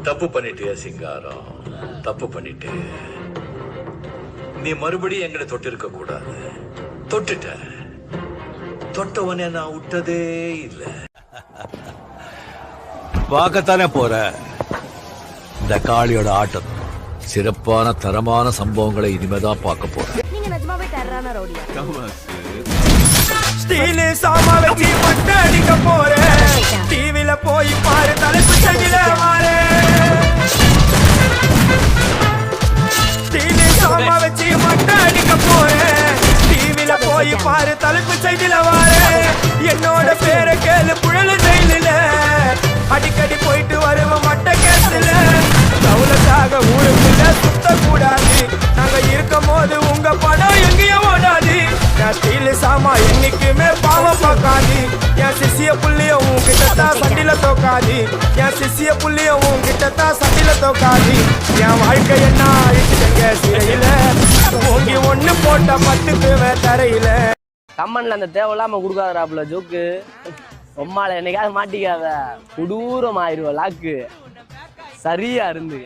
தப்பு பண்ணிட்டியா சிங்காரம், தப்பு பண்ணிட்டு நீ மறுபடியும் எங்களை தொட்டிருக்க கூடாது. தொட்டுட்ட, தொட்டவனே நான் விட்டதே இல்ல. பார்க்கத்தானே போற இந்த காளியோட ஆட்டம். சிறப்பான தரமான சம்பவங்களை இனிமேதான் பார்க்க போறேன். நீங்க நிஜமாவே டெரரான ரவுடியா? ஸ்டீல் சாமா வச்சு மட்டை அடிக்க போறேன். டிவில போய் பாரு, தலைப்பு செடியில மாறு. ஸ்டீல் சாமா வச்சு மட்டை அடிக்க போறேன். டிவில போய் பாரு, தலைப்பு செடியில மாறு. என்னோட பேரை கேளு, புழல ஜெயில அடிக்கடி போயிட்டு வருவோம் மட்டை கேஸ்ல. தவுலத்தாக ஊருக்குள்ள சுத்த கூடாது. நாங்க இருக்கும் போது உங்க படம் எங்கேயும் ஓடாது. ஸ்டீல் சாமா என்னைக்குமே பாவம் பார்க்காது. என் சிசிய புள்ளிய உன்கிட்டத்தான் சட்டில தோக்காது. என் சிசிய புள்ளிய உன்கிட்டத்தான் சட்டில தோக்காது. என் வாழ்க்கை என்ன ஆயிடுச்சுங்க சிறையில. ஓங்கி ஒண்ணு போட்ட 10 தரையில. கம்மன்ல அந்த தேவையில்லாம கொடுக்காதராப்புல ஜோக்கு. ரொம்மால என்னைக்காவது மாட்டிக்காத, கொடூரம் ஆயிடுவ லாக்கு. சரியா இருந்து